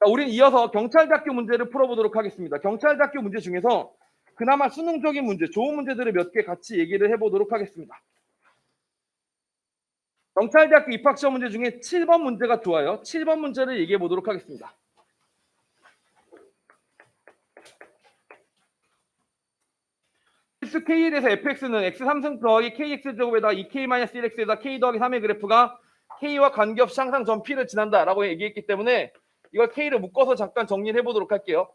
자, 우린 이어서 경찰대학교 문제를 풀어보도록 하겠습니다. 경찰대학교 문제 중에서 그나마 수능적인 문제, 좋은 문제들을 몇 개 같이 얘기를 해보도록 하겠습니다. 경찰대학교 입학시험 문제 중에 7번 문제가 좋아요. 7번 문제를 얘기해 보도록 하겠습니다. 필수 K에 대해서 fx는 x 3승 더하기 kx제곱에다 2k-1x에다 k 더하기 3의 그래프가 k와 관계없이 항상 전 p를 지난다라고 얘기했기 때문에 이걸 k를 묶어서 잠깐 정리를 해보도록 할게요.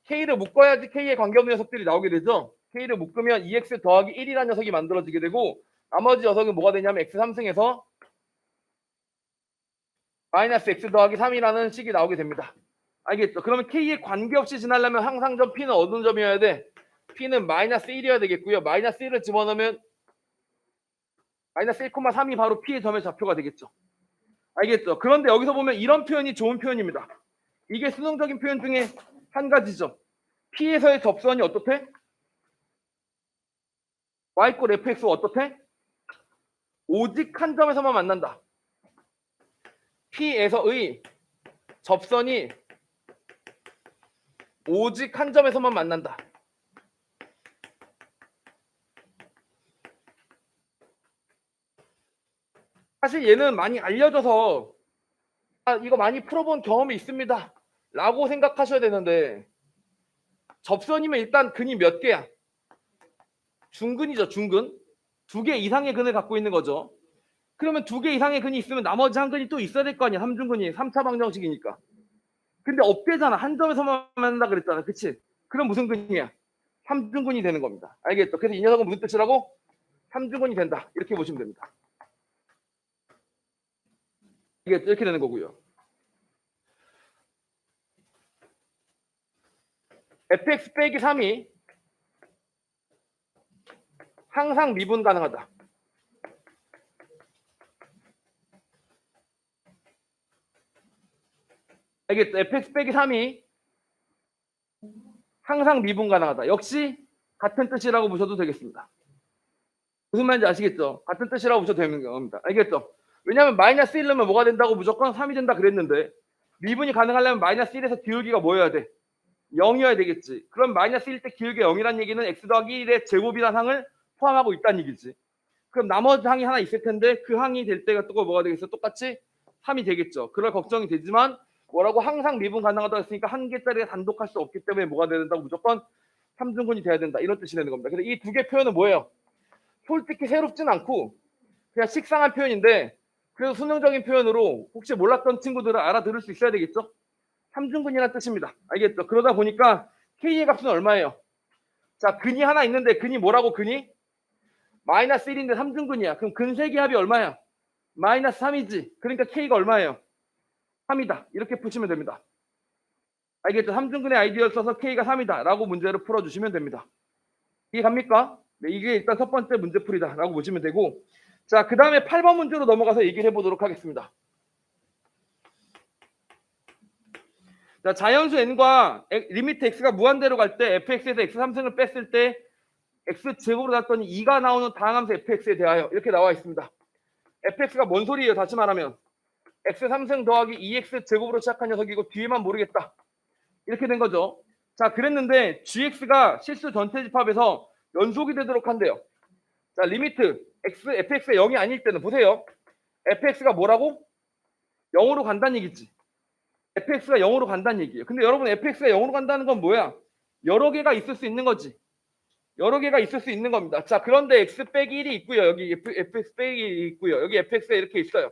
k를 묶어야지 k에 관계없는 녀석들이 나오게 되죠. k를 묶으면 2x 더하기 1이라는 녀석이 만들어지게 되고 나머지 녀석은 뭐가 되냐면 x 3승에서 마이너스 x 더하기 3이라는 식이 나오게 됩니다. 알겠죠? 그러면 k에 관계없이 지나려면 항상 전 p는 어느 점이어야 돼? p는 마이너스 1이어야 되겠고요. 마이너스 1을 집어넣으면 마이너스 1,3이 바로 p의 점의 좌표가 되겠죠. 알겠죠? 그런데 여기서 보면 이런 표현이 좋은 표현입니다. 이게 수능적인 표현 중에 한 가지죠. P에서의 접선이 어떻대? y 꼴 fx가 어떻대? 오직 한 점에서만 만난다. P에서의 접선이 오직 한 점에서만 만난다. 사실 얘는 많이 알려져서 이거 많이 풀어본 경험이 있습니다 라고 생각하셔야 되는데 접선이면 일단 근이 몇 개야? 중근이죠. 중근. 2개 이상의 근을 갖고 있는 거죠. 그러면 2개 이상의 근이 있으면 나머지 한 근이 또 있어야 될 거 아니야. 삼중근이 3차 방정식이니까. 근데 없대잖아. 한 점에서만 만난다 그랬잖아. 그치? 그럼 무슨 근이야? 삼중근이 되는 겁니다. 알겠죠? 그래서 이 녀석은 무슨 뜻이라고? 삼중근이 된다. 이렇게 보시면 됩니다. 이렇게 되는 거고요. fx 빼기 3이 항상 미분 가능하다. 알겠죠? fx 빼기 3이 항상 미분 가능하다. 역시 같은 뜻이라고 보셔도 되겠습니다. 무슨 말인지 아시겠죠? 같은 뜻이라고 보셔도 되는 겁니다. 알겠죠? 왜냐하면 마이너스 1 넣으면 뭐가 된다고 무조건 3이 된다 그랬는데 미분이 가능하려면 마이너스 1에서 기울기가 뭐여야 돼? 0이어야 되겠지. 그럼 마이너스 1 때 기울기 0이란 얘기는 x 더하기 1의 제곱이라는 항을 포함하고 있다는 얘기지. 그럼 나머지 항이 하나 있을 텐데 그 항이 될 때가 또 뭐가 되겠어? 똑같이 3이 되겠죠. 그럴 걱정이 되지만 뭐라고 항상 미분 가능하다고 했으니까 한 개짜리가 단독할 수 없기 때문에 뭐가 돼야 된다고 무조건 삼중근이 돼야 된다. 이런 뜻이 되는 겁니다. 그래서 이 두 개 표현은 뭐예요? 솔직히 새롭진 않고 그냥 식상한 표현인데 그래서 수능적인 표현으로 혹시 몰랐던 친구들은 알아들을 수 있어야 되겠죠? 삼중근이라는 뜻입니다. 알겠죠? 그러다 보니까 K의 값은 얼마예요? 자, 근이 하나 있는데 근이 뭐라고 근이? 마이너스 1인데 삼중근이야. 그럼 근 3개 합이 얼마야? 마이너스 3이지. 그러니까 K가 얼마예요? 3이다. 이렇게 푸시면 됩니다. 알겠죠? 삼중근의 아이디어를 써서 K가 3이다 라고 문제를 풀어주시면 됩니다. 이해 갑니까? 네, 이게 일단 첫 번째 문제풀이다 라고 보시면 되고 자, 그 다음에 8번 문제로 넘어가서 얘기를 해보도록 하겠습니다. 자, 자연수 n과 리미트 x가 무한대로 갈 때 fx에서 x 3승을 뺐을 때 x제곱으로 났더니 2가 나오는 다항함수 fx에 대하여 이렇게 나와 있습니다. fx가 뭔 소리예요? 다시 말하면 x 3승 더하기 2x 제곱으로 시작한 녀석이고 뒤에만 모르겠다. 이렇게 된 거죠. 자, 그랬는데 gx가 실수 전체 집합에서 연속이 되도록 한대요. 자, 리미트 fx가 0이 아닐 때는 보세요. fx가 뭐라고? 0으로 간다는 얘기지. fx가 0으로 간다는 얘기예요. 근데 여러분 fx가 0으로 간다는 건 뭐야? 여러 개가 있을 수 있는 거지. 여러 개가 있을 수 있는 겁니다. 자, 그런데 x 빼기 1이 있고요. 여기 fx 빼기 1이 있고요. 여기 fx가 이렇게 있어요.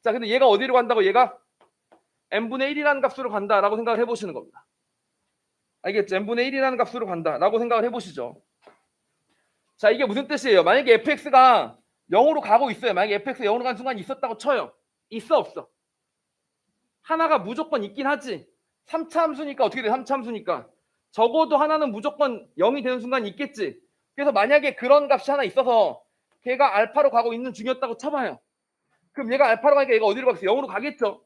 자, 근데 얘가 어디로 간다고? 얘가 n분의 1이라는 값으로 간다라고 생각을 해보시는 겁니다. 알겠죠? n분의 1이라는 값으로 간다라고 생각을 해보시죠. 자, 이게 무슨 뜻이에요? 만약에 fx가 0으로 가고 있어요. 만약에 fx가 0으로 가는 순간이 있었다고 쳐요. 있어 없어? 하나가 무조건 있긴 하지. 3차 함수니까 어떻게 돼? 3차 함수니까 적어도 하나는 무조건 0이 되는 순간이 있겠지. 그래서 만약에 그런 값이 하나 있어서 걔가 알파로 가고 있는 중이었다고 쳐봐요. 그럼 얘가 알파로 가니까 얘가 어디로 가겠어? 0으로 가겠죠.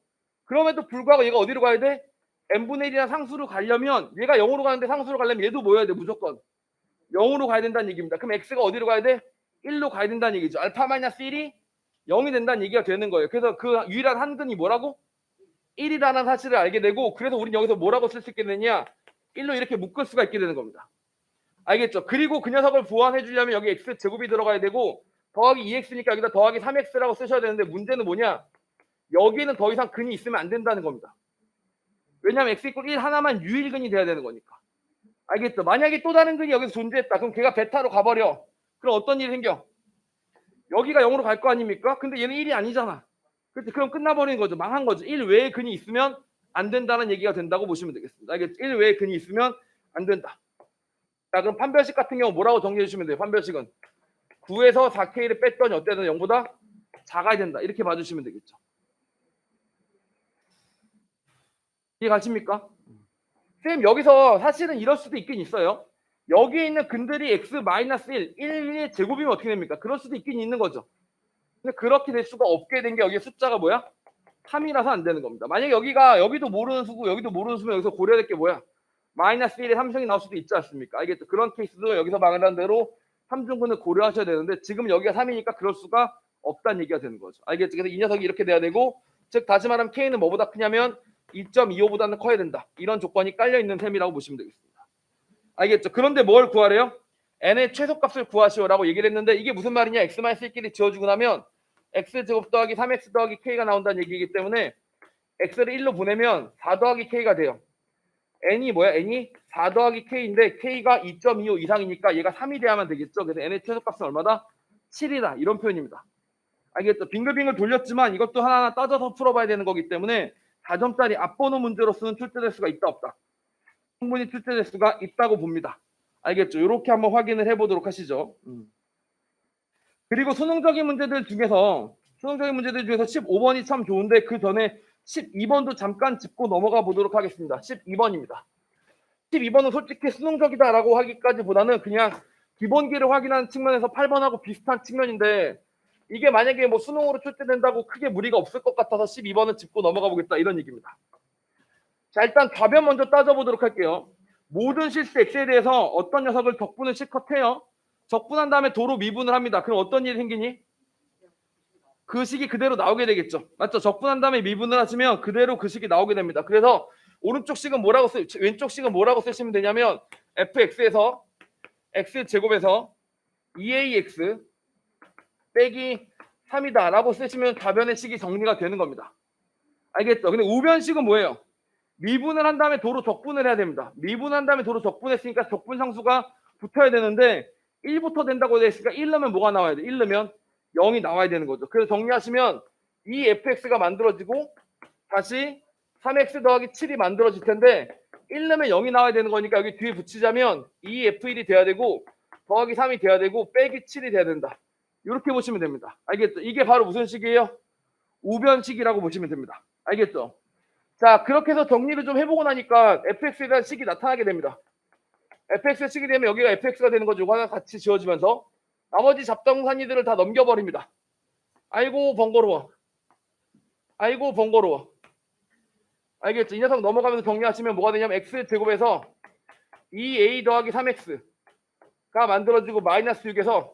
그럼에도 불구하고 얘가 어디로 가야 돼? n분의 1이나 상수로 가려면 얘가 0으로 가는데 상수로 가려면 얘도 뭐 해야 돼? 무조건 0으로 가야 된다는 얘기입니다. 그럼 x가 어디로 가야 돼? 1로 가야 된다는 얘기죠. 알파 마이너스 1이 0이 된다는 얘기가 되는 거예요. 그래서 그 유일한 한 근이 뭐라고? 1이라는 사실을 알게 되고 그래서 우린 여기서 뭐라고 쓸 수 있게 되냐 1로 이렇게 묶을 수가 있게 되는 겁니다. 알겠죠? 그리고 그 녀석을 보완해 주려면 여기 x제곱이 들어가야 되고 더하기 2x니까 여기다 더하기 3x라고 쓰셔야 되는데 문제는 뭐냐? 여기는 더 이상 근이 있으면 안 된다는 겁니다. 왜냐하면 x = 1 하나만 유일근이 돼야 되는 거니까. 알겠죠? 만약에 또 다른 근이 여기서 존재했다. 그럼 걔가 베타로 가버려. 그럼 어떤 일이 생겨? 여기가 0으로 갈 거 아닙니까? 근데 얘는 1이 아니잖아. 그렇지? 그럼 끝나버리는 거죠. 망한 거죠. 1 외에 근이 있으면 안 된다는 얘기가 된다고 보시면 되겠습니다. 알겠죠? 1 외에 근이 있으면 안 된다. 자, 그럼 판별식 같은 경우 뭐라고 정리해 주시면 돼요? 판별식은 9에서 4K를 뺐더니 어때든 0보다 작아야 된다. 이렇게 봐주시면 되겠죠. 이해 가십니까? 쌤 여기서 사실은 이럴 수도 있긴 있어요. 여기에 있는 근들이 x-1, 1의 제곱이면 어떻게 됩니까? 그럴 수도 있긴 있는 거죠. 근데 그렇게 될 수가 없게 된 게 여기 숫자가 뭐야? 3이라서 안 되는 겁니다. 만약에 여기도 모르는 수고 여기도 모르는 수면 여기서 고려해야 될 게 뭐야? -1의 삼성이 나올 수도 있지 않습니까? 알겠죠? 그런 케이스도 여기서 말한 대로 삼중근을 고려하셔야 되는데 지금 여기가 3이니까 그럴 수가 없다는 얘기가 되는 거죠. 알겠죠? 그래서 이 녀석이 이렇게 돼야 되고 즉 다시 말하면 K는 뭐보다 크냐면 2.25보다는 커야 된다. 이런 조건이 깔려있는 셈이라고 보시면 되겠습니다. 알겠죠? 그런데 뭘 구하래요? n의 최소값을 구하시오라고 얘기를 했는데 이게 무슨 말이냐? x-1끼리 지워주고 나면 x제곱 더하기 3x 더하기 k가 나온다는 얘기이기 때문에 x를 1로 보내면 4 더하기 k가 돼요. n이 뭐야? n이 4 더하기 k인데 k가 2.25 이상이니까 얘가 3이 돼야만 되겠죠. 그래서 n의 최소값은 얼마다? 7이다. 이런 표현입니다. 알겠죠? 빙글빙글 돌렸지만 이것도 하나하나 따져서 풀어봐야 되는 거기 때문에 4점짜리 앞번호 문제로서는 출제될 수가 있다 없다? 충분히 출제될 수가 있다고 봅니다. 알겠죠? 이렇게 한번 확인을 해보도록 하시죠. 그리고 수능적인 문제들 중에서 15번이 참 좋은데 그 전에 12번도 잠깐 짚고 넘어가 보도록 하겠습니다. 12번입니다. 12번은 솔직히 수능적이다라고 하기까지보다는 그냥 기본기를 확인하는 측면에서 8번하고 비슷한 측면인데 이게 만약에 뭐 수능으로 출제된다고 크게 무리가 없을 것 같아서 12번은 짚고 넘어가 보겠다 이런 얘기입니다. 자, 일단 답변 먼저 따져보도록 할게요. 모든 실수 x에 대해서 어떤 녀석을 적분을 실컷해요. 적분한 다음에 도로 미분을 합니다. 그럼 어떤 일이 생기니? 그 식이 그대로 나오게 되겠죠. 맞죠? 적분한 다음에 미분을 하시면 그대로 그 식이 나오게 됩니다. 그래서 오른쪽 식은 뭐라고 왼쪽 식은 뭐라고 쓰시면 되냐면 fx에서 x제곱에서 2ax 빼기 3이다 라고 쓰시면 답변의 식이 정리가 되는 겁니다. 알겠죠? 근데 우변식은 뭐예요? 미분을 한 다음에 도로 적분을 해야 됩니다. 미분한 다음에 도로 적분했으니까 적분 상수가 붙어야 되는데 1부터 된다고 되어 있으니까 1 넣으면 뭐가 나와야 돼? 1 넣으면 0이 나와야 되는 거죠. 그래서 정리하시면 이 fx가 만들어지고 다시 3x 더하기 7이 만들어질 텐데 1 넣으면 0이 나와야 되는 거니까 여기 뒤에 붙이자면 이 f1이 돼야 되고 더하기 3이 돼야 되고 빼기 7이 돼야 된다. 이렇게 보시면 됩니다. 알겠죠? 이게 바로 무슨 식이에요? 우변식이라고 보시면 됩니다. 알겠죠? 자, 그렇게 해서 정리를 좀 해보고 나니까 fx에 대한 식이 나타나게 됩니다. fx의 식이 되면 여기가 fx가 되는 거죠. 이거 하나 같이 지워지면서 나머지 잡동사니들을 다 넘겨버립니다. 아이고 번거로워. 아이고 번거로워. 알겠죠? 이 녀석 넘어가면서 정리하시면 뭐가 되냐면 x제곱에서 2a 더하기 3x가 만들어지고 마이너스 6에서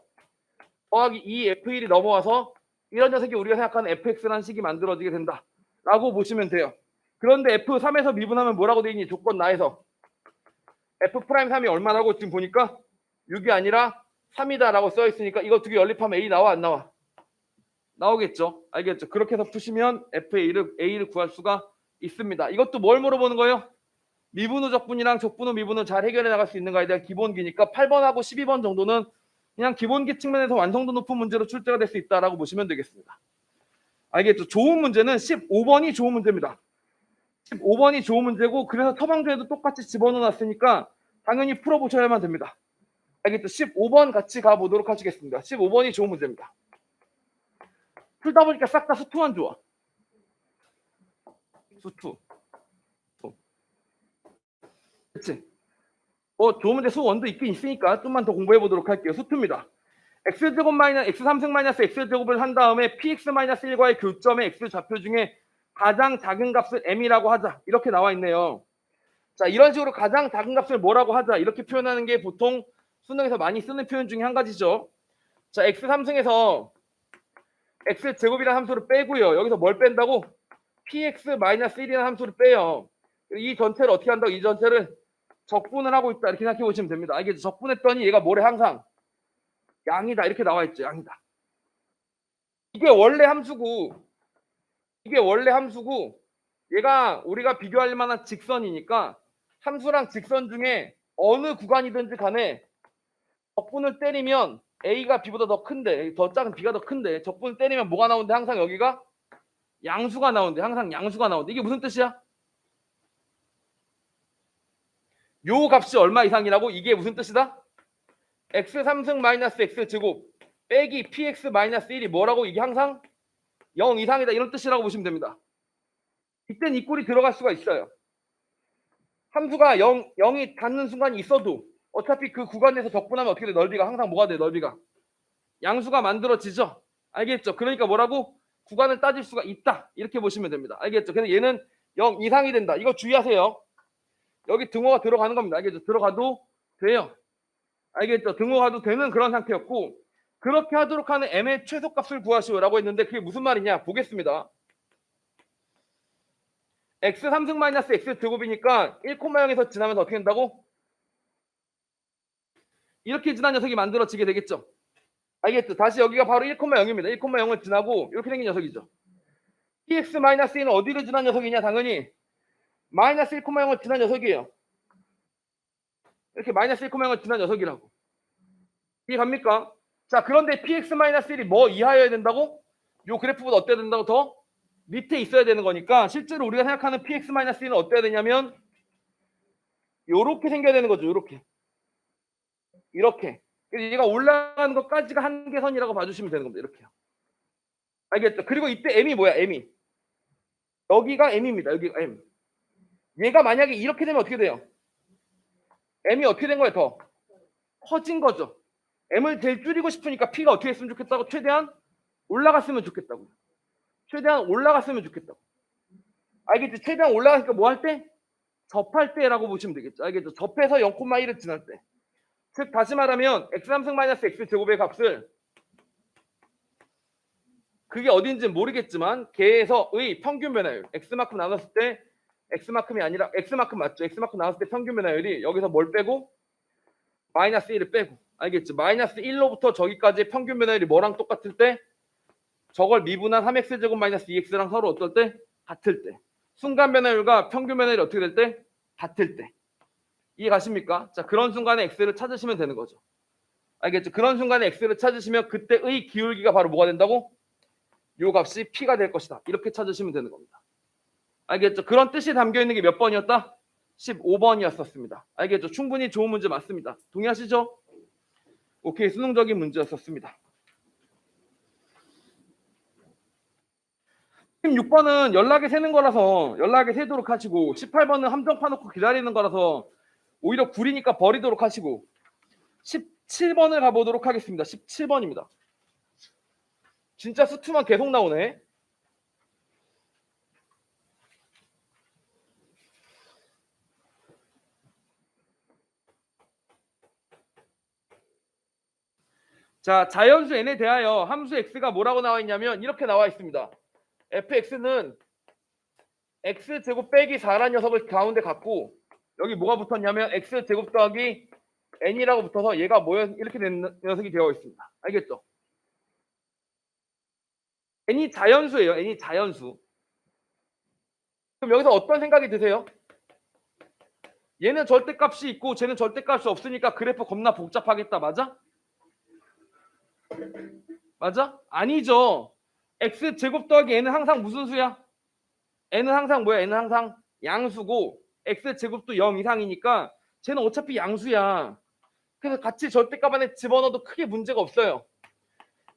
더하기 2f1이 넘어와서 이런 녀석이 우리가 생각하는 fx라는 식이 만들어지게 된다라고 보시면 돼요. 그런데 f3에서 미분하면 뭐라고 되어 있니? 조건 나에서 f'3이 얼마라고 지금 보니까 6이 아니라 3이다라고 써 있으니까 이거 두 개 연립하면 a 나와 안 나와? 나오겠죠. 알겠죠? 그렇게 해서 푸시면 A를 구할 수가 있습니다. 이것도 뭘 물어보는 거예요? 미분 후 적분이랑 적분 후 미분을 잘 해결해 나갈 수 있는가에 대한 기본기니까 8번하고 12번 정도는 그냥 기본기 측면에서 완성도 높은 문제로 출제가 될 수 있다라고 보시면 되겠습니다. 알겠죠? 좋은 문제는 15번이 좋은 문제입니다. 15번이 좋은 문제고 그래서 처방전에도 똑같이 집어넣어놨으니까 당연히 풀어보셔야만 됩니다. 알겠죠? 15번 같이 가보도록 하시겠습니다. 15번이 좋은 문제입니다. 풀다 보니까 싹 다 수투만 좋아. 수투. 그치? 좋은 문제 수원도 있긴 있으니까 좀만 더 공부해 보도록 할게요. 수투입니다. x제곱 마이너스 x3승 마이너스 x제곱을 한 다음에 px 마이너스 1과의 교점의 x 좌표 중에 가장 작은 값을 m이라고 하자. 이렇게 나와 있네요. 자, 이런 식으로 가장 작은 값을 뭐라고 하자. 이렇게 표현하는 게 보통 수능에서 많이 쓰는 표현 중에 한 가지죠. 자, x3승에서 x제곱이라는 함수를 빼고요. 여기서 뭘 뺀다고? px-1이라는 함수를 빼요. 이 전체를 어떻게 한다고? 이 전체를 적분을 하고 있다 이렇게 생각해 보시면 됩니다. 알겠죠? 적분했더니 얘가 뭐래? 항상 양이다 이렇게 나와 있죠. 양이다. 이게 원래 함수고 얘가 우리가 비교할 만한 직선이니까 함수랑 직선 중에 어느 구간이든지 간에 적분을 때리면 A가 B보다 더 큰데 더 작은 B가 더 큰데 적분을 때리면 뭐가 나오는데 항상 여기가 양수가 나오는데 항상 양수가 나오는데 이게 무슨 뜻이야? 요 값이 얼마 이상이라고? 이게 무슨 뜻이다? x 3승 마이너스 x 제곱 빼기 px 마이너스 1이 뭐라고? 이게 항상 0 이상이다 이런 뜻이라고 보시면 됩니다. 이땐 이 꼴이 들어갈 수가 있어요. 함수가 0이 닿는 순간이 있어도 어차피 그 구간에서 적분하면 어떻게 돼? 넓이가 항상 뭐가 돼? 넓이가 양수가 만들어지죠. 알겠죠? 그러니까 뭐라고? 구간을 따질 수가 있다 이렇게 보시면 됩니다. 알겠죠? 그래서 얘는 0 이상이 된다. 이거 주의하세요. 여기 등호가 들어가는 겁니다. 알겠죠? 들어가도 돼요. 알겠죠? 등호가도 되는 그런 상태였고 그렇게 하도록 하는 m의 최소값을 구하시오라고 했는데 그게 무슨 말이냐? 보겠습니다. x 3승 마이너스 x 제곱이니까 1,0에서 지나면서 어떻게 된다고? 이렇게 지난 녀석이 만들어지게 되겠죠. 알겠죠? 다시 여기가 바로 1,0입니다. 1,0을 지나고 이렇게 생긴 녀석이죠. px-1은 어디를 지난 녀석이냐? 당연히 마이너스 1,0을 지난 녀석이에요. 이렇게 마이너스 1,0을 지난 녀석이라고. 이해 갑니까? 자, 그런데 px-1이 뭐 이하여야 된다고? 요 그래프보다 어때야 된다고? 더 밑에 있어야 되는 거니까 실제로 우리가 생각하는 px-1은 어때야 되냐면 요렇게 생겨야 되는 거죠. 요렇게. 이렇게. 그래서 얘가 올라가는 것까지가 한계선이라고 봐주시면 되는 겁니다. 이렇게요. 알겠죠? 그리고 이때 m이 뭐야? m이. 여기가 m입니다. 여기가 m. 얘가 만약에 이렇게 되면 어떻게 돼요? m이 어떻게 된 거예요? 더 커진 거죠. m을 제일 줄이고 싶으니까 p가 어떻게 했으면 좋겠다고? 최대한 올라갔으면 좋겠다고. 최대한 올라갔으면 좋겠다고. 알겠죠? 최대한 올라가니까 뭐 할 때? 접할 때라고 보시면 되겠죠. 알겠죠? 접해서 0,1을 지날 때. 즉 다시 말하면 x3승 마이너스 x 제곱의 값을 그게 어딘지는 모르겠지만 걔에서의 평균 변화율 x만큼 나눴을 때 x만큼이 아니라 x만큼 맞죠. x만큼 나눴을 때 평균 변화율이 여기서 뭘 빼고 마이너스 1을 빼고 알겠죠. 마이너스 1로부터 저기까지의 평균 변화율이 뭐랑 똑같을 때 저걸 미분한 3x제곱 마이너스 2x랑 서로 어떨 때? 같을 때. 순간 변화율과 평균 변화율이 어떻게 될 때? 같을 때. 이해 가십니까? 자, 그런 순간에 x를 찾으시면 되는 거죠. 알겠죠? 그런 순간에 x를 찾으시면 그때의 기울기가 바로 뭐가 된다고? 요 값이 p가 될 것이다. 이렇게 찾으시면 되는 겁니다. 알겠죠? 그런 뜻이 담겨 있는 게 몇 번이었다? 15번이었었습니다. 알겠죠? 충분히 좋은 문제 맞습니다. 동의하시죠? 오케이, 수능적인 문제였었습니다. 16번은 연락에 세는 거라서 연락에 세도록 하시고 18번은 함정 파놓고 기다리는 거라서 오히려 구리니까 버리도록 하시고 17번을 가보도록 하겠습니다. 17번입니다. 진짜 수투만 계속 나오네. 자, 자연수 n에 대하여 함수 x가 뭐라고 나와 있냐면 이렇게 나와 있습니다. fx는 x제곱 빼기 4라는 녀석을 가운데 갖고 여기 뭐가 붙었냐면 x제곱 더하기 n이라고 붙어서 얘가 뭐야 이렇게 된 녀석이 되어 있습니다. 알겠죠? n이 자연수예요. n이 자연수. 그럼 여기서 어떤 생각이 드세요? 얘는 절대값이 있고 쟤는 절대값이 없으니까 그래프 겁나 복잡하겠다. 맞아? 맞아? 아니죠. x제곱 더하기 n은 항상 무슨 수야? n은 항상 뭐야? n은 항상 양수고 x제곱도 0 이상이니까 쟤는 어차피 양수야. 그래서 같이 절대값 안에 집어넣어도 크게 문제가 없어요.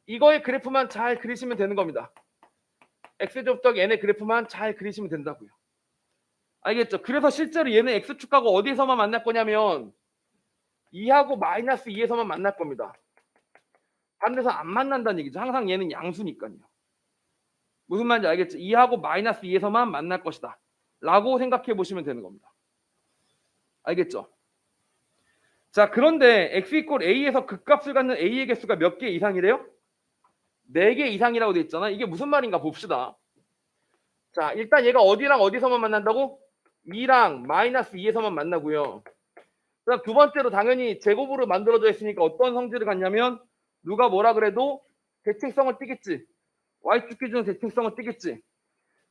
이거의 그래프만 잘 그리시면 되는 겁니다. x제곱 더하기 n의 그래프만 잘 그리시면 된다고요. 알겠죠? 그래서 실제로 얘는 x축하고 어디에서만 만날 거냐면 2하고 마이너스 2에서만 만날 겁니다. 반대서 안 만난다는 얘기죠. 항상 얘는 양수니까요. 무슨 말인지 알겠죠? 2하고 마이너스 2에서만 만날 것이다. 라고 생각해 보시면 되는 겁니다. 알겠죠? 자, 그런데 x 이퀄 a에서 극값을 갖는 a의 개수가 몇 개 이상이래요? 4개 이상이라고 돼 있잖아. 이게 무슨 말인가 봅시다. 자, 일단 얘가 어디랑 어디서만 만난다고? 2랑 마이너스 2에서만 만나고요. 그다음 두 번째로 당연히 제곱으로 만들어져 있으니까 어떤 성질을 갖냐면 누가 뭐라 그래도 대칭성을 띠겠지. y축 기준 대칭성을 띠겠지.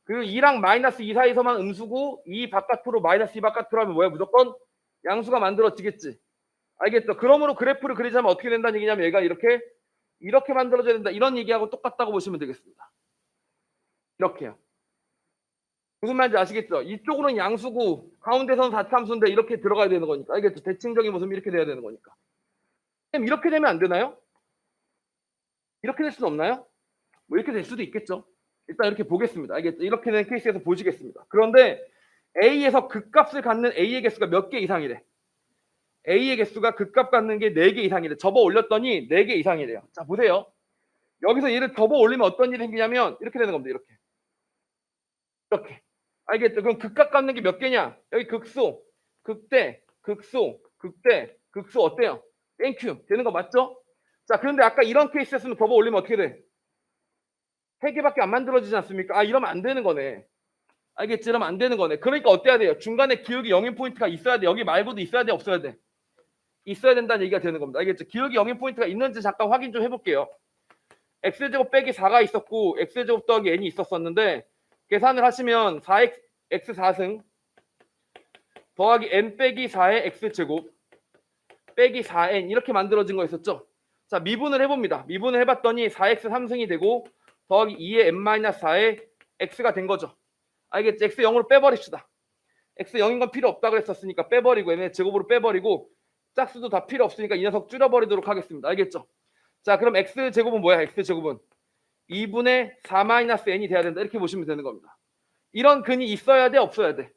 그리고 2랑 마이너스 2 사이에서만 음수고 2 바깥으로 마이너스 2 바깥으로 하면 뭐야? 무조건 양수가 만들어지겠지. 알겠죠? 그러므로 그래프를 그리자면 어떻게 된다는 얘기냐면 얘가 이렇게 만들어져야 된다. 이런 얘기하고 똑같다고 보시면 되겠습니다. 이렇게요. 무슨 말인지 아시겠죠? 이쪽으로는 양수고 가운데서는 다참수인데 이렇게 들어가야 되는 거니까. 알겠죠? 대칭적인 모습이 이렇게 돼야 되는 거니까. 그럼 이렇게 되면 안 되나요? 이렇게 될 수는 없나요? 뭐 이렇게 될 수도 있겠죠. 일단 이렇게 보겠습니다. 알겠죠? 이렇게 된 케이스에서 보시겠습니다. 그런데 A에서 극값을 갖는 A의 개수가 몇 개 이상이래. A의 개수가 극값 갖는 게 4개 이상이래. 접어 올렸더니 4개 이상이래요. 자, 보세요. 여기서 얘를 접어 올리면 어떤 일이 생기냐면 이렇게 되는 겁니다. 이렇게. 알겠죠? 그럼 극값 갖는 게 몇 개냐? 여기 극소, 극대, 극소, 극대, 극소 어때요? 땡큐. 되는 거 맞죠? 자, 그런데 아까 이런 케이스였으면 접어 올리면 어떻게 돼? 3개밖에 안 만들어지지 않습니까? 아, 이러면 안 되는 거네. 알겠지? 이러면 안 되는 거네. 그러니까 어때야 돼요? 중간에 기울기 0인 포인트가 있어야 돼. 여기 말고도 있어야 돼? 없어야 돼? 있어야 된다는 얘기가 되는 겁니다. 알겠죠? 기울기 0인 포인트가 있는지 잠깐 확인 좀 해볼게요. x제곱 빼기 4가 있었고 x제곱 더하기 n이 있었었는데 계산을 하시면 4x x4승 더하기 n 빼기 4의 x제곱 빼기 4n 이렇게 만들어진 거 있었죠. 자, 미분을 해봅니다. 미분을 해봤더니 4x 3승이 되고 더하기 2의 n-4의 x가 된 거죠. 알겠지? x 0으로 빼버립시다. x 0인 건 필요 없다 그랬었으니까 빼버리고 n의 제곱으로 빼버리고 짝수도 다 필요 없으니까 이 녀석 줄여버리도록 하겠습니다. 알겠죠? 자, 그럼 x제곱은 뭐야? x제곱은 2분의 4-n이 돼야 된다. 이렇게 보시면 되는 겁니다. 이런 근이 있어야 돼? 없어야 돼?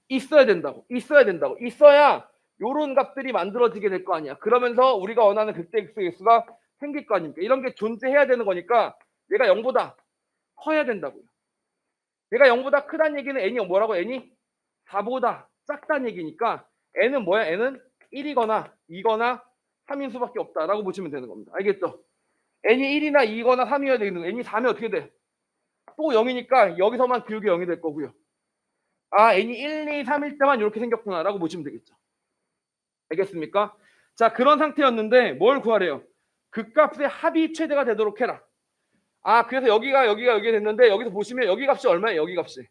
있어야 된다고. 있어야 된다고. 있어야 요런 값들이 만들어지게 될 거 아니야. 그러면서 우리가 원하는 극대 x의 개수가 생길 거 아닙니까? 이런 게 존재해야 되는 거니까 얘가 0보다 커야 된다고요. 얘가 0보다 크다는 얘기는 n이 뭐라고? n이 4보다 작다는 얘기니까 n은 뭐야? n은 1이거나 2거나 3인 수밖에 없다라고 보시면 되는 겁니다. 알겠죠? n이 1이나 2거나 3이어야 되는 거. n이 4면 어떻게 돼? 또 0이니까 여기서만 기울기 0이 될 거고요. 아, n이 1, 2, 3일 때만 이렇게 생겼구나 라고 보시면 되겠죠. 알겠습니까? 자, 그런 상태였는데 뭘 구하래요? 극값의 합이 최대가 되도록 해라. 아, 그래서 여기가 됐는데 여기서 보시면 여기 값이 얼마예요? 여기 값이.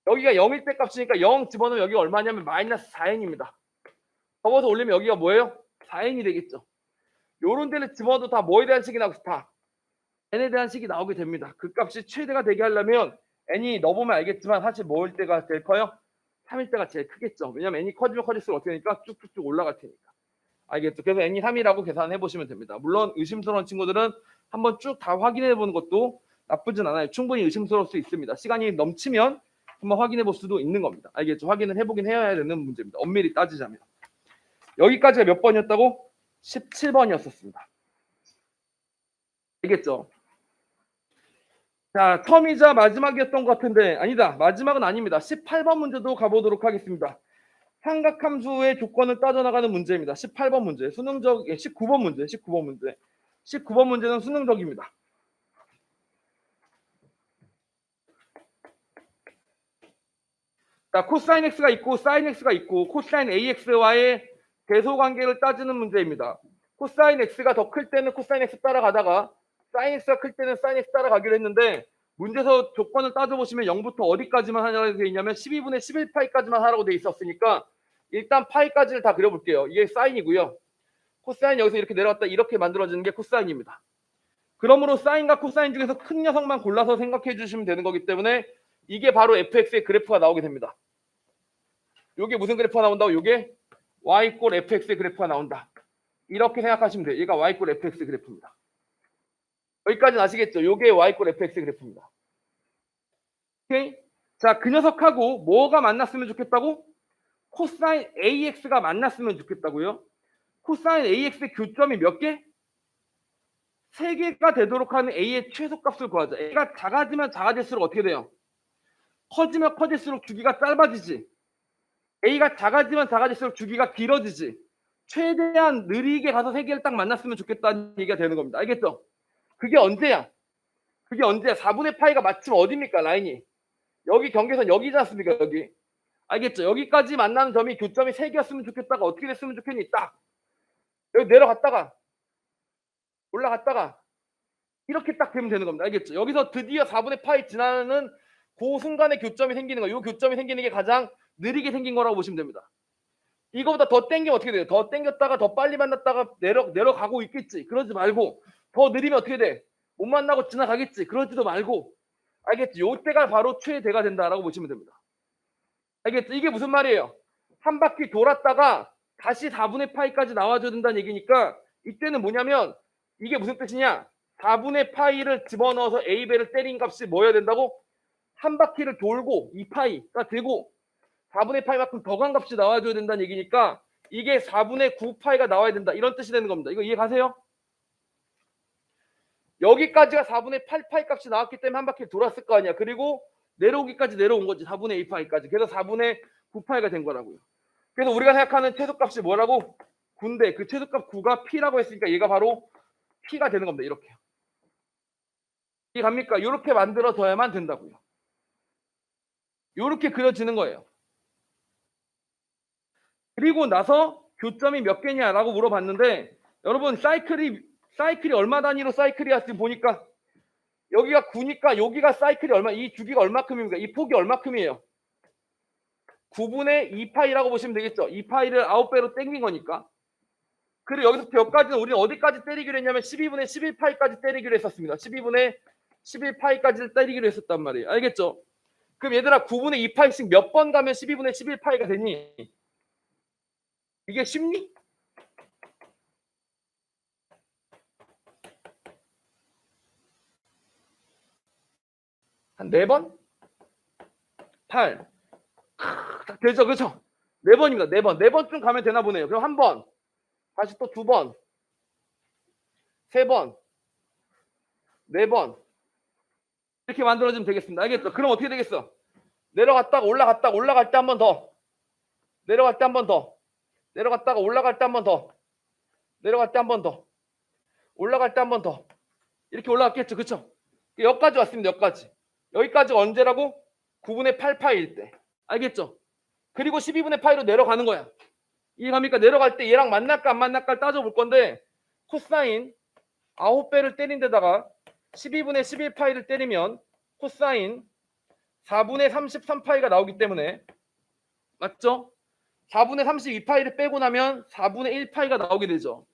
여기가 0일 때 값이니까 0 집어넣으면 여기가 얼마냐면 마이너스 4n입니다. 접어서 올리면 여기가 뭐예요? 4n이 되겠죠. 요런 데를 집어넣어도 다 뭐에 대한 식이 나오고 다 n에 대한 식이 나오게 됩니다. 극값이 최대가 되게 하려면 n이 넣어보면 알겠지만 사실 뭐일 때가 제일 커요? 3일 때가 제일 크겠죠. 왜냐면 n이 커지면 커질수록 어떻게 되니까 쭉쭉쭉 올라갈 테니까. 알겠죠? 그래서 n이 3이라고 계산해 보시면 됩니다. 물론 의심스러운 친구들은 한번 쭉 다 확인해 보는 것도 나쁘진 않아요. 충분히 의심스러울 수 있습니다. 시간이 넘치면 한번 확인해 볼 수도 있는 겁니다. 알겠죠? 확인을 해보긴 해야 되는 문제입니다. 엄밀히 따지자면. 여기까지가 몇 번이었다고? 17번이었었습니다. 알겠죠? 자, 텀이자 마지막이었던 것 같은데 아니다. 마지막은 아닙니다. 18번 문제도 가보도록 하겠습니다. 삼각함수의 조건을 따져나가는 문제입니다. 18번 문제. 수능적 19번 문제. 19번 문제는 수능적입니다. 자, 코사인 x가 있고 사인 x가 있고 코사인 ax와의 대소 관계를 따지는 문제입니다. 코사인 x가 더 클 때는 코사인 x 따라가다가 사인 x가 클 때는 사인 x 따라가기로 했는데 문제에서 조건을 따져보시면 0부터 어디까지만 하라고 되어 있냐면 12분의 11파이까지만 하라고 되어 있었으니까 일단 파이까지를 다 그려볼게요. 이게 사인이고요. 코사인 여기서 이렇게 내려갔다 이렇게 만들어지는 게 코사인입니다. 그러므로 사인과 코사인 중에서 큰 녀석만 골라서 생각해 주시면 되는 거기 때문에 이게 바로 fx의 그래프가 나오게 됩니다. 이게 무슨 그래프가 나온다고? 이게 y 꼴 fx의 그래프가 나온다. 이렇게 생각하시면 돼요. 얘가 y 꼴 fx 그래프입니다. 여기까지는 아시겠죠? 이게 y 꼴 fx 그래프입니다. 오케이? 자, 그 녀석하고 뭐가 만났으면 좋겠다고? 코사인 ax가 만났으면 좋겠다고요. 코사인 ax의 교점이 몇 개? 3개가 되도록 하는 a의 최소값을 구하자. a가 작아지면 작아질수록 어떻게 돼요? 커지면 커질수록 주기가 짧아지지. a가 작아지면 작아질수록 주기가 길어지지. 최대한 느리게 가서 3개를 딱 만났으면 좋겠다는 얘기가 되는 겁니다. 알겠죠? 그게 언제야? 그게 언제야? 4분의 파이가 마침 어디입니까? 라인이. 여기 경계선 여기지 않습니까? 여기. 알겠죠? 여기까지 만나는 점이 교점이 3개였으면 좋겠다가 어떻게 됐으면 좋겠니? 딱. 여기 내려갔다가 올라갔다가 이렇게 딱 되면 되는 겁니다. 알겠죠? 여기서 드디어 4분의 파이 지나는 그 순간에 교점이 생기는 거예요. 이 교점이 생기는 게 가장 느리게 생긴 거라고 보시면 됩니다. 이거보다 더 땡기면 어떻게 돼요? 더 땡겼다가 더 빨리 만났다가 내려가고 있겠지. 그러지 말고 더 느리면 어떻게 돼? 못 만나고 지나가겠지. 그러지도 말고. 알겠지? 요때가 바로 최대가 된다라고 보시면 됩니다. 알겠죠? 이게 무슨 말이에요? 한 바퀴 돌았다가 다시 4분의 파이까지 나와줘야 된다는 얘기니까 이때는 뭐냐면 이게 무슨 뜻이냐? 4분의 파이를 집어넣어서 A배를 때린 값이 뭐여야 된다고? 한 바퀴를 돌고 2파이가 되고 4분의 파이만큼 더 간 값이 나와줘야 된다는 얘기니까 이게 4분의 9파이가 나와야 된다. 이런 뜻이 되는 겁니다. 이거 이해 가세요? 여기까지가 4분의 8파이 값이 나왔기 때문에 한 바퀴 돌았을 거 아니야. 그리고 내려오기까지 내려온 거지. 4분의 2파이까지. 그래서 4분의 9파이가 된 거라고요. 그래서 우리가 생각하는 최소값이 뭐라고? 9인데 그 최소값 9가 P라고 했으니까 얘가 바로 P가 되는 겁니다. 이렇게. 이해 갑니까? 이렇게 만들어져야만 된다고요. 이렇게 그려지는 거예요. 그리고 나서 교점이 몇 개냐라고 물어봤는데 여러분 사이클이 얼마 단위로 사이클이야? 지금 보니까 여기가 9니까 여기가 사이클이 얼마, 이 주기가 얼마큼입니까? 이 폭이 얼마큼이에요? 9분의 2파이라고 보시면 되겠죠. 2파이를 9배로 땡긴 거니까. 그리고 여기서부터 여기까지는 우리는 어디까지 때리기로 했냐면 12분의 11파이까지 때리기로 했었습니다. 12분의 11파이까지를 때리기로 했었단 말이에요. 알겠죠? 그럼 얘들아 9분의 2파이씩 몇 번 가면 12분의 11파이가 되니? 이게 쉽니? 한 4번? 8. 되죠, 그렇죠? 4번입니다. 4번. 4번쯤 가면 되나 보네요. 그럼 1번. 다시 또 2번. 3번. 4번. 이렇게 만들어지면 되겠습니다. 알겠죠? 그럼 어떻게 되겠어? 내려갔다가 올라갔다가 올라갈 때 한 번 더. 내려갈 때 한 번 더. 내려갔다가 올라갈 때 한 번 더. 내려갈 때 한 번 더. 올라갈 때 한 번 더. 이렇게 올라갔겠죠? 그렇죠? 여기까지 왔습니다. 여기까지. 여기까지가 언제라고? 9분의 8파이일 때. 알겠죠? 그리고 12분의 파이로 내려가는 거야. 이해갑니까? 내려갈 때 얘랑 만날까 안 만날까 따져볼 건데 코사인 9배를 때린 데다가 12분의 11파이를 때리면 코사인 4분의 33파이가 나오기 때문에 맞죠? 4분의 32파이를 빼고 나면 4분의 1파이가 나오게 되죠.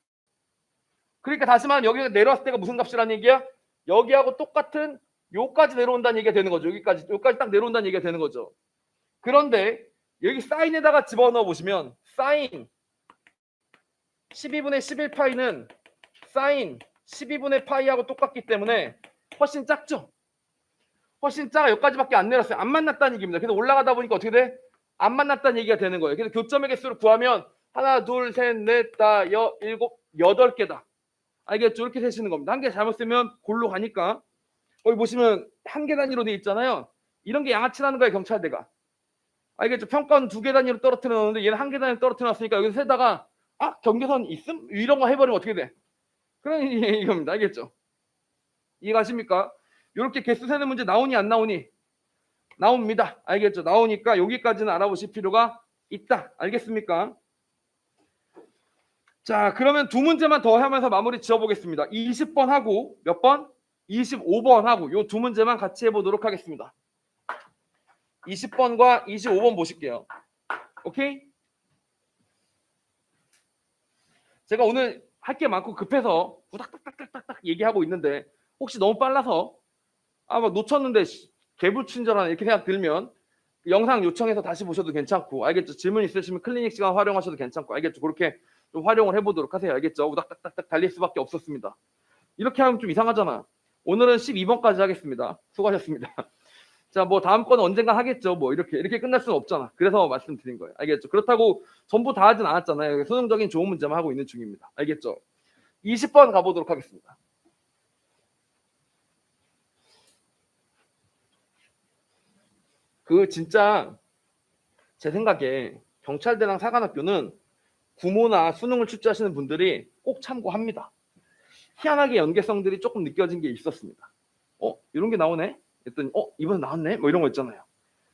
그러니까 다시 말하면 여기가 내려왔을 때가 무슨 값이라는 얘기야? 여기하고 똑같은 요까지 내려온다는 얘기가 되는 거죠. 여기까지 딱 내려온다는 얘기가 되는 거죠. 그런데 여기 사인에다가 집어넣어 보시면 사인 12분의 11파이는 사인 12분의 파이하고 똑같기 때문에 훨씬 작죠. 훨씬 작아. 여기까지밖에 안 내렸어요. 안 만났다는 얘기입니다. 그래서 올라가다 보니까 어떻게 돼? 안 만났다는 얘기가 되는 거예요. 그래서 교점의 개수를 구하면 하나, 둘, 셋, 넷, 다, 일곱, 8개다. 알겠죠? 이렇게 되시는 겁니다. 한 개 잘못 쓰면 골로 가니까. 여기 보시면 한 개 단위로 돼 있잖아요. 이런 게 양아치라는 거예요. 경찰대가. 알겠죠? 평가는 2개 단위로 떨어뜨려 놓는데 얘는 한 개 단위로 떨어뜨려 놨으니까 여기서 세다가 경계선 있음? 이런 거 해버리면 어떻게 돼? 그런 이겁니다. 알겠죠? 이해가십니까? 이렇게 개수 세는 문제 나오니 안 나오니? 나옵니다. 알겠죠? 나오니까 여기까지는 알아보실 필요가 있다. 알겠습니까? 자, 그러면 두 문제만 더 하면서 마무리 지어보겠습니다. 20번 하고 몇 번? 25번 하고 요 두 문제만 같이 해보도록 하겠습니다. 20번과 25번 보실게요. 오케이? 제가 오늘 할 게 많고 급해서 후닥닥닥닥닥 얘기하고 있는데 혹시 너무 빨라서 막 놓쳤는데 개불친절하네 이렇게 생각 들면 영상 요청해서 다시 보셔도 괜찮고 알겠죠? 질문 있으시면 클리닉 시간 활용하셔도 괜찮고 알겠죠? 그렇게 좀 활용을 해보도록 하세요. 알겠죠? 우닥닥닥닥 달릴 수밖에 없었습니다. 이렇게 하면 좀 이상하잖아. 오늘은 12번까지 하겠습니다. 수고하셨습니다. 자, 뭐 다음 거는 언젠가 하겠죠. 뭐 이렇게 끝날 수는 없잖아. 그래서 말씀드린 거예요. 알겠죠? 그렇다고 전부 다 하진 않았잖아요. 소형적인 좋은 문제만 하고 있는 중입니다. 알겠죠? 20번 가보도록 하겠습니다. 진짜 제 생각에 경찰대랑 사관학교는 구모나 수능을 출제하시는 분들이 꼭 참고합니다. 희한하게 연계성들이 조금 느껴진 게 있었습니다. 이런 게 나오네. 했더니 이번에 나왔네. 뭐 이런 거 있잖아요.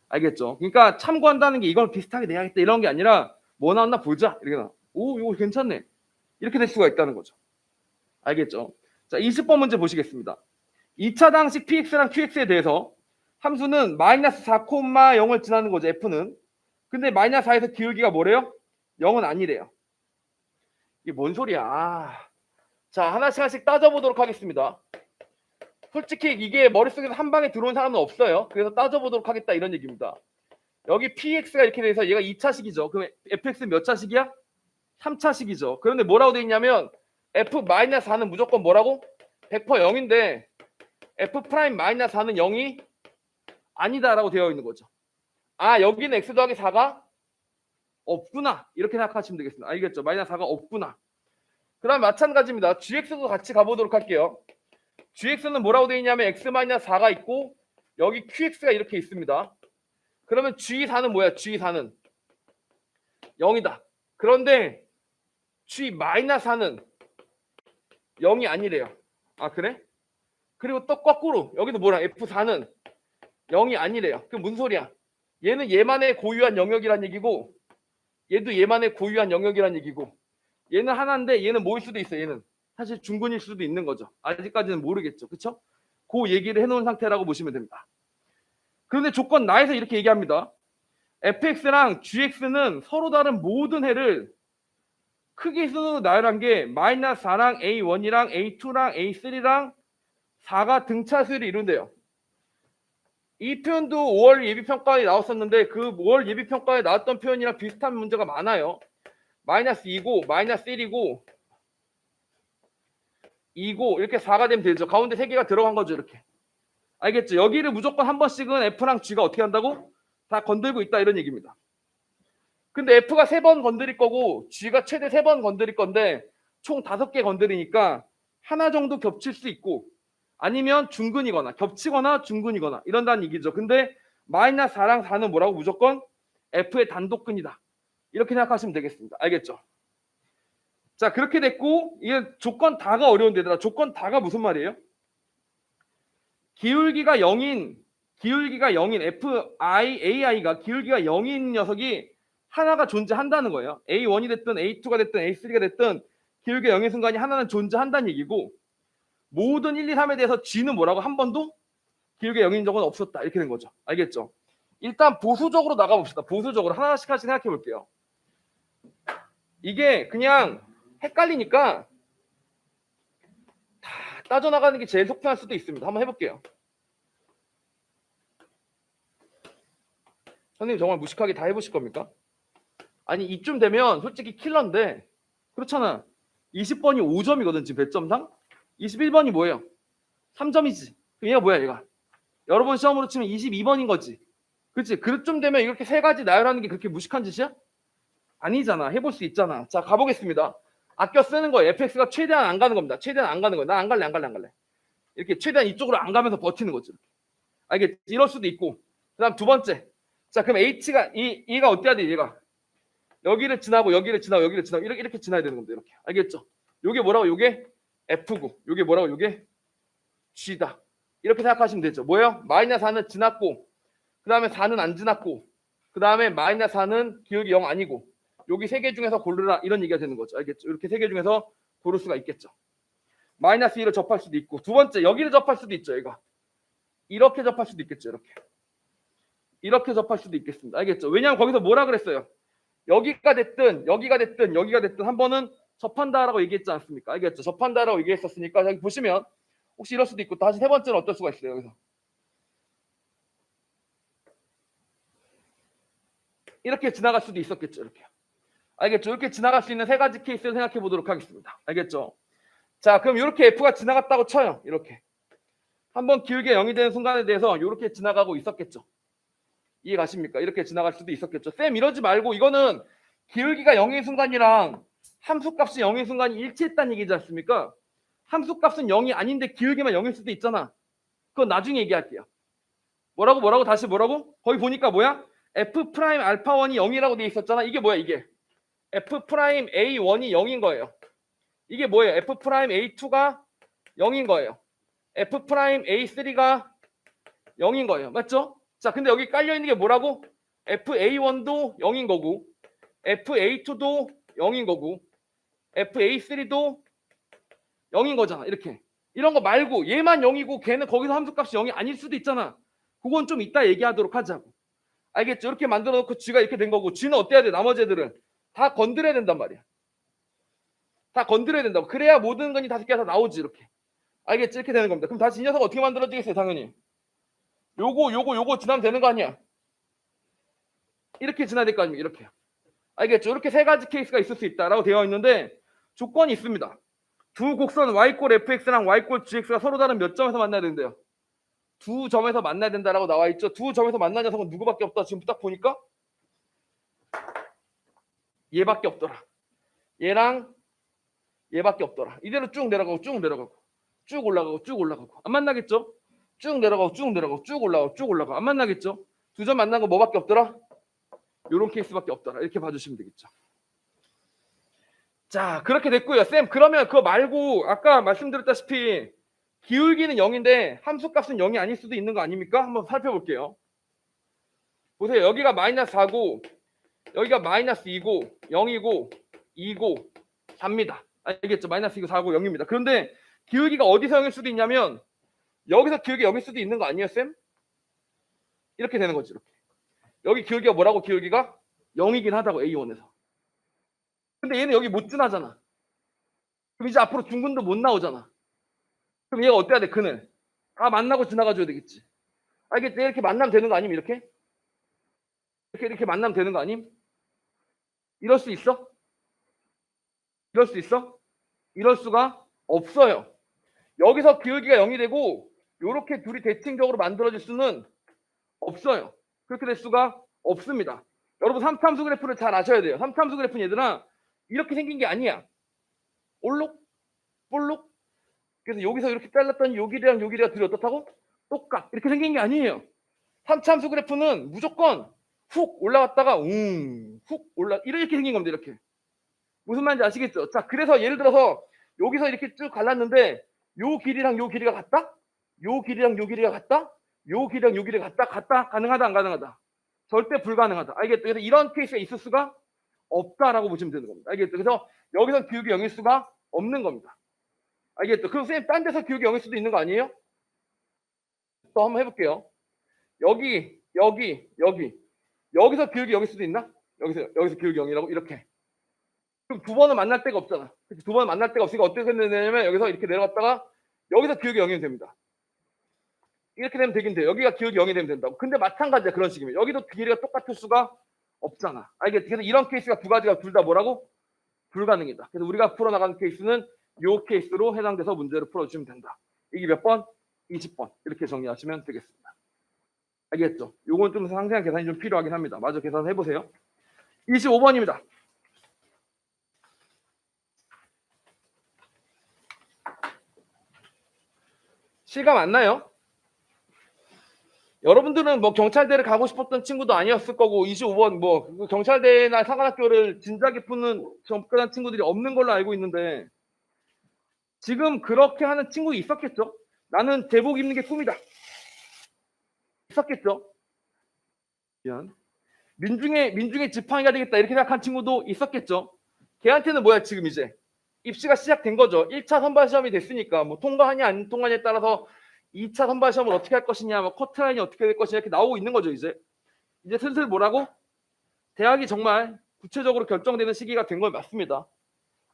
알겠죠? 그러니까 참고한다는 게 이걸 비슷하게 내야겠다 이런 게 아니라 뭐 나왔나 보자. 이렇게 나. 오, 이거 괜찮네. 이렇게 될 수가 있다는 거죠. 알겠죠? 자, 20번 문제 보시겠습니다. 2차 당식 px랑 qx에 대해서 함수는 마이너스 4,0을 지나는 거죠. f는. 근데 마이너스 4에서 기울기가 뭐래요? 0은 아니래요. 이게 뭔 소리야? 자, 하나씩 따져보도록 하겠습니다. 솔직히 이게 머릿속에서 한 방에 들어온 사람은 없어요. 그래서 따져보도록 하겠다 이런 얘기입니다. 여기 px가 이렇게 돼서 얘가 2차식이죠. 그럼 fx 몇 차식이야? 3차식이죠. 그런데 뭐라고 돼 있냐면 f-4는 무조건 뭐라고? 100% 0인데 f'-4는 0이 아니다라고 되어 있는 거죠. 아, 여기는 x 더하기 4가 없구나. 이렇게 생각하시면 되겠습니다. 알겠죠? 마이너스 4가 없구나. 그 다음 마찬가지입니다. gx도 같이 가보도록 할게요. gx는 뭐라고 되어 있냐면 x-4가 있고 여기 qx가 이렇게 있습니다. 그러면 g4는 뭐야? g4는 0이다. 그런데 g-4는 0이 아니래요. 아, 그래? 그리고 또 거꾸로 여기도 뭐라? f4는 0이 아니래요. 그럼 무슨 소리야? 얘는 얘만의 고유한 영역이란 얘기고 얘도 얘만의 고유한 영역이란 얘기고 얘는 하나인데 얘는 뭐일 수도 있어요. 얘는 사실 중근일 수도 있는 거죠. 아직까지는 모르겠죠. 그쵸? 그 얘기를 해놓은 상태라고 보시면 됩니다. 그런데 조건 나에서 이렇게 얘기합니다. fx랑 gx는 서로 다른 모든 해를 크게 순으로 나열한 게 마이너스 4랑 a1이랑 a2랑 a3랑 4가 등차수를 이룬대요. 이 표현도 5월 예비평가에 나왔었는데 그 5월 예비평가에 나왔던 표현이랑 비슷한 문제가 많아요. 마이너스 2고 마이너스 1이고 2고 이렇게 4가 되면 되죠. 가운데 3개가 들어간 거죠. 이렇게. 알겠죠? 여기를 무조건 한 번씩은 F랑 G가 어떻게 한다고? 다 건들고 있다 이런 얘기입니다. 근데 F가 3번 건드릴 거고 G가 최대 3번 건드릴 건데 총 5개 건드리니까 하나 정도 겹칠 수 있고 아니면 중근이거나 겹치거나 중근이거나 이런다는 얘기죠. 근데 마이너스 4랑 4는 뭐라고? 무조건 F의 단독근이다. 이렇게 생각하시면 되겠습니다. 알겠죠? 자, 그렇게 됐고 이게 조건 다가 어려운데 얘들아. 조건 다가 무슨 말이에요? 기울기가 0인 AI가 기울기가 0인 녀석이 하나가 존재한다는 거예요. A1이 됐든 A2가 됐든 A3가 됐든 기울기가 0인 순간이 하나는 존재한다는 얘기고 모든 1, 2, 3에 대해서 G는 뭐라고? 한 번도 기울기가 0인 적은 없었다. 이렇게 된 거죠. 알겠죠? 일단 보수적으로 나가봅시다. 보수적으로 하나씩 생각해 볼게요. 이게 그냥 헷갈리니까 다 따져나가는 게 제일 속편할 수도 있습니다. 한번 해볼게요. 선생님 정말 무식하게 다 해보실 겁니까? 아니 이쯤 되면 솔직히 킬러인데 그렇잖아. 20번이 5점이거든 지금 배점상. 21번이 뭐예요? 3점이지. 얘가 뭐야 얘가? 여러 번 시험으로 치면 22번인 거지. 그렇지? 그쯤 되면 이렇게 세 가지 나열하는 게 그렇게 무식한 짓이야? 아니잖아. 해볼 수 있잖아. 자, 가보겠습니다. 아껴 쓰는 거예요. fx가 최대한 안 가는 겁니다. 최대한 안 가는 거예요. 나 안 갈래. 이렇게 최대한 이쪽으로 안 가면서 버티는 거죠. 알겠지? 이럴 수도 있고. 그 다음 두 번째. 자, 그럼 h가 얘가 어때야 돼? 얘가 여기를 지나고 여기를 지나고 여기를 지나고 이렇게 지나야 되는 겁니다. 이렇게. 알겠죠? 요게 뭐라고? 요게 f고 요게 뭐라고? 요게 g다. 이렇게 생각하시면 되죠. 뭐예요? 마이너스 4는 지났고 그 다음에 4는 안 지났고 그 다음에 마이너스 4는 기울기 0 아니고 여기 세 개 중에서 고르라 이런 얘기가 되는 거죠. 알겠죠? 이렇게 세 개 중에서 고를 수가 있겠죠. 마이너스 2를 접할 수도 있고 두 번째 여기를 접할 수도 있죠. 얘가 이렇게 접할 수도 있겠죠. 이렇게 접할 수도 있겠습니다. 알겠죠? 왜냐하면 거기서 뭐라 그랬어요? 여기가 됐든 여기가 됐든 한 번은 접한다라고 얘기했지 않습니까? 알겠죠? 접한다라고 얘기했었으니까 여기 보시면 혹시 이럴 수도 있고 다시 세 번째는 어떨 수가 있어요. 여기서 이렇게 지나갈 수도 있었겠죠. 이렇게. 알겠죠? 이렇게 지나갈 수 있는 세 가지 케이스를 생각해 보도록 하겠습니다. 알겠죠? 자, 그럼 이렇게 F가 지나갔다고 쳐요. 이렇게. 한번 기울기 0이 되는 순간에 대해서 이렇게 지나가고 있었겠죠. 이해 가십니까? 이렇게 지나갈 수도 있었겠죠. 쌤 이러지 말고 이거는 기울기가 0인 순간이랑 함수값이 0인 순간이 일치했다는 얘기지 않습니까? 함수값은 0이 아닌데 기울기만 0일 수도 있잖아. 그건 나중에 얘기할게요. 뭐라고? 다시 뭐라고? 거기 보니까 뭐야? F'알파1이 0이라고 돼 있었잖아. 이게 뭐야 이게? F'A1이 0인 거예요. 이게 뭐예요? F'A2가 0인 거예요. F'A3가 0인 거예요. 맞죠? 자, 근데 여기 깔려있는 게 뭐라고? FA1도 0인 거고 FA2도 0인 거고 FA3도 0인 거잖아. 이렇게. 이런 거 말고 얘만 0이고 걔는 거기서 함수값이 0이 아닐 수도 있잖아. 그건 좀 이따 얘기하도록 하자고. 알겠죠? 이렇게 만들어 놓고 G가 이렇게 된 거고 G는 어때야 돼? 나머지 애들은 다 건드려야 된단 말이야. 다 건드려야 된다고. 그래야 모든 건이 5개가 다 나오지. 이렇게. 알겠지? 이렇게 되는 겁니다. 그럼 다시 이 녀석 어떻게 만들어지겠어요? 당연히 요거 지나면 되는 거 아니야. 이렇게 지나야 될 거 아닙니까? 이렇게. 알겠죠? 이렇게 세 가지 케이스가 있을 수 있다라고 되어 있는데 조건이 있습니다. 두 곡선 y꼴 fx랑 y꼴 gx가 서로 다른 몇 점에서 만나야 된대요. 두 점에서 만나야 된다라고 나와 있죠. 두 점에서 만난 녀석은 누구밖에 없다. 지금 딱 보니까 얘밖에 없더라. 얘랑 얘밖에 없더라. 이대로 쭉 내려가고 쭉 내려가고 쭉 올라가고 쭉 올라가고 안 만나겠죠? 쭉 내려가고 쭉 내려가고 쭉 올라가고 쭉 올라가고 안 만나겠죠? 두 점 만난 거 뭐밖에 없더라? 요런 케이스밖에 없더라. 이렇게 봐주시면 되겠죠. 자, 그렇게 됐고요. 쌤, 그러면 그거 말고 아까 말씀드렸다시피 기울기는 0인데 함수값은 0이 아닐 수도 있는 거 아닙니까? 한번 살펴볼게요. 보세요. 여기가 마이너스 4고 여기가 마이너스 2고 0이고 2고 4입니다. 알겠죠? 마이너스 2고 4고 0입니다. 그런데 기울기가 어디서 0일 수도 있냐면 여기서 기울기 0일 수도 있는 거 아니에요, 쌤? 이렇게 되는 거지. 이렇게. 여기 기울기가 뭐라고? 기울기가 0이긴 하다고 A1에서. 근데 얘는 여기 못 지나잖아. 그럼 이제 앞으로 중근도 못 나오잖아. 그럼 얘가 어때야 돼? 그는 다 만나고 지나가줘야 되겠지. 알겠지? 이렇게 만나면 되는 거 아님? 이렇게 만나면 되는 거 아님? 이럴 수 있어? 이럴 수 있어? 이럴 수가 없어요. 여기서 기울기가 0이 되고 이렇게 둘이 대칭적으로 만들어질 수는 없어요. 그렇게 될 수가 없습니다. 여러분 3차함수 그래프를 잘 아셔야 돼요. 3차함수 그래프는 얘들아 이렇게 생긴 게 아니야. 볼록 볼록. 그래서 여기서 이렇게 잘랐더니 요 길이랑 요 길이가 둘이 어떻다고? 똑같. 이렇게 생긴 게 아니에요. 3차함수 그래프는 무조건 훅 올라갔다가 훅 올라 이렇게 생긴 겁니다. 이렇게. 무슨 말인지 아시겠죠? 자, 그래서 예를 들어서 여기서 이렇게 쭉 갈랐는데 요 길이랑 요 길이가 같다? 요 길이랑 요 길이가 같다? 요 길이랑 요 길이가 같다? 가능하다 안 가능하다? 절대 불가능하다. 알겠죠? 그래서 이런 케이스가 있을 수가 없다라고 보시면 되는 겁니다. 알겠죠? 그래서 여기서 기울기 0일 수가 없는 겁니다. 알겠죠? 그럼 선생님 딴 데서 기울기 0일 수도 있는 거 아니에요? 또 한번 해볼게요. 여기서 기울기 0일 수도 있나? 여기서 기울기 0이라고 이렇게. 그럼 두 번은 만날 데가 없잖아. 두 번은 만날 데가 없으니까 어떻게 되냐면 여기서 이렇게 내려갔다가 여기서 기울기 0이 됩니다. 이렇게 되면 되긴 돼요. 여기가 기울기 0이 되면 된다고. 근데 마찬가지야. 그런 식이면. 여기도 길이가 똑같을 수가 없잖아. 알겠지? 그래서 이런 케이스가 두 가지가 둘 다 뭐라고? 불가능이다. 그래서 우리가 풀어나가는 케이스는 이 케이스로 해당돼서 문제를 풀어주시면 된다. 이게 몇 번? 20번. 이렇게 정리하시면 되겠습니다. 알겠죠? 요건 좀 상세한 계산이 좀 필요하긴 합니다. 마저 계산해 보세요. 25번입니다. 실감 안 나요? 여러분들은 뭐 경찰대를 가고 싶었던 친구도 아니었을 거고 25번 뭐 경찰대나 사관학교를 진작에 푸는 접근한 친구들이 없는 걸로 알고 있는데 지금 그렇게 하는 친구 있었겠죠? 나는 제복 입는 게 꿈이다. 있었겠죠? 미안. 민중의 지팡이가 되겠다 이렇게 생각한 친구도 있었겠죠? 걔한테는 뭐야 지금 이제 입시가 시작된 거죠. 1차 선발 시험이 됐으니까 뭐 통과하냐 안 통과하냐에 따라서 2차 선발 시험을 어떻게 할 것이냐, 뭐 커트라인이 어떻게 될 것이냐 이렇게 나오고 있는 거죠. 이제 슬슬 뭐라고? 대학이 정말 구체적으로 결정되는 시기가 된 건 맞습니다.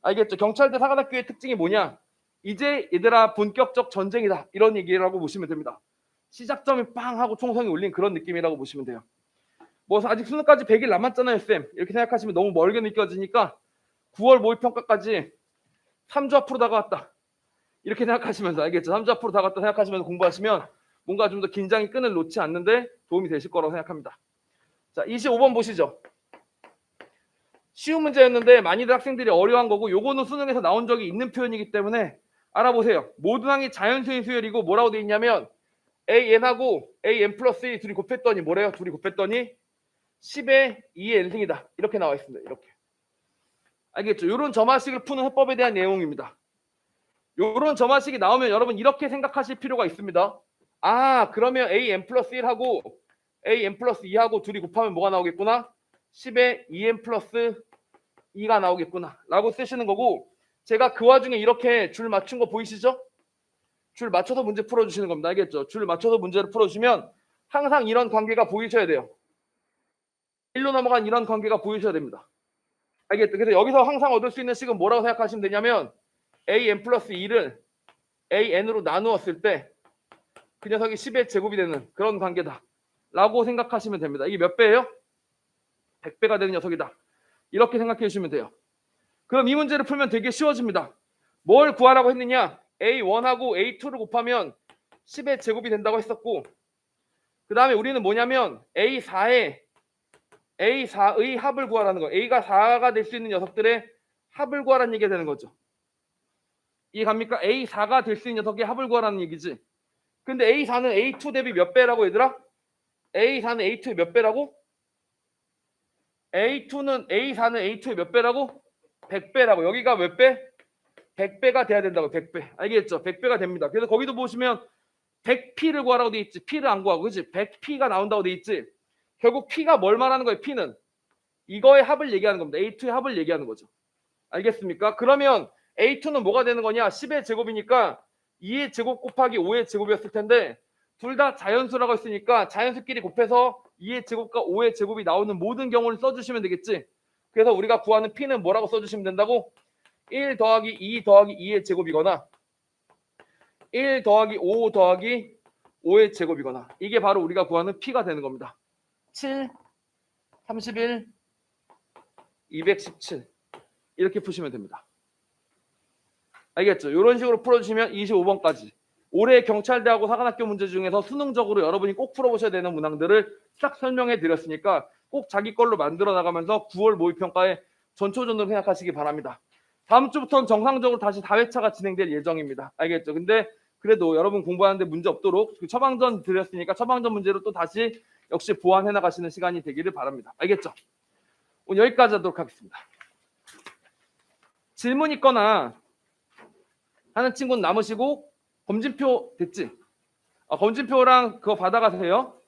알겠죠? 경찰대 사관학교의 특징이 뭐냐? 이제 얘들아 본격적 전쟁이다 이런 얘기라고 보시면 됩니다. 시작점이 빵 하고 총성이 울린 그런 느낌이라고 보시면 돼요. 뭐 아직 수능까지 100일 남았잖아요, 쌤. 이렇게 생각하시면 너무 멀게 느껴지니까 9월 모의평가까지 3주 앞으로 다가왔다. 이렇게 생각하시면서 알겠죠? 3주 앞으로 다가왔다 생각하시면서 공부하시면 뭔가 좀 더 긴장의 끈을 놓지 않는데 도움이 되실 거라고 생각합니다. 자, 25번 보시죠. 쉬운 문제였는데 많이들 학생들이 어려워한 거고 요거는 수능에서 나온 적이 있는 표현이기 때문에 알아보세요. 모든 항이 자연수인 수열이고 뭐라고 돼 있냐면 AN하고 AN 플러스 1 둘이 곱했더니 뭐래요? 둘이 곱했더니 10의 2의 n승이다. 이렇게 나와 있습니다. 이렇게. 알겠죠? 이런 점화식을 푸는 해법에 대한 내용입니다. 요런 점화식이 나오면 여러분 이렇게 생각하실 필요가 있습니다. 아, 그러면 an 플러스 1하고 an 플러스 2하고 둘이 곱하면 뭐가 나오겠구나? 10에 2n 플러스 2가 나오겠구나 라고 쓰시는 거고, 제가 그 와중에 이렇게 줄 맞춘 거 보이시죠? 줄 맞춰서 문제 풀어주시는 겁니다. 알겠죠? 줄 맞춰서 문제를 풀어주시면 항상 이런 관계가 보이셔야 돼요. 1로 넘어간 이런 관계가 보이셔야 됩니다. 알겠죠? 그래서 여기서 항상 얻을 수 있는 식은 뭐라고 생각하시면 되냐면 an 플러스 2를 an으로 나누었을 때 그 녀석이 10의 제곱이 되는 그런 관계다 라고 생각하시면 됩니다. 이게 몇 배예요? 100배가 되는 녀석이다. 이렇게 생각해 주시면 돼요. 그럼 이 문제를 풀면 되게 쉬워집니다. 뭘 구하라고 했느냐? A1하고 A2를 곱하면 10의 제곱이 된다고 했었고, 그 다음에 우리는 뭐냐면 A4의 합을 구하라는 거예요. A가 4가 될 수 있는 녀석들의 합을 구하라는 얘기가 되는 거죠. 이해갑니까? A4가 될 수 있는 녀석의 합을 구하라는 얘기지. 근데 A4는 A2 대비 몇 배라고 얘들아? A4는 A2의 몇 배라고? A4는 A2의 몇 배라고? 100배라고. 여기가 몇 배? 100배가 돼야 된다고. 100배. 알겠죠? 100배가 됩니다. 그래서 거기도 보시면 100P를 구하라고 돼 있지. P를 안 구하고, 그렇지? 100P가 나온다고 돼 있지. 결국 P가 뭘 말하는 거예요? P는 이거의 합을 얘기하는 겁니다. A2의 합을 얘기하는 거죠. 알겠습니까? 그러면 A2는 뭐가 되는 거냐? 10의 제곱이니까 2의 제곱 곱하기 5의 제곱이었을 텐데, 둘 다 자연수라고 했으니까 자연수끼리 곱해서 2의 제곱과 5의 제곱이 나오는 모든 경우를 써주시면 되겠지. 그래서 우리가 구하는 P는 뭐라고 써주시면 된다고? 1 더하기 2 더하기 2의 제곱이거나 1 더하기 5 더하기 5의 제곱이거나, 이게 바로 우리가 구하는 P가 되는 겁니다. 7, 31, 217 이렇게 푸시면 됩니다. 알겠죠? 이런 식으로 풀어주시면 25번까지 올해 경찰대하고 사관학교 문제 중에서 수능적으로 여러분이 꼭 풀어보셔야 되는 문항들을 싹 설명해 드렸으니까 꼭 자기 걸로 만들어 나가면서 9월 모의평가에 전초전으로 생각하시기 바랍니다. 다음 주부터는 정상적으로 다시 4회차가 진행될 예정입니다. 알겠죠? 근데 그래도 여러분 공부하는데 문제 없도록 처방전 드렸으니까 처방전 문제로 또 다시 역시 보완해 나가시는 시간이 되기를 바랍니다. 알겠죠? 오늘 여기까지 하도록 하겠습니다. 질문 있거나 하는 친구는 남으시고, 검진표 됐지? 검진표랑 그거 받아가세요.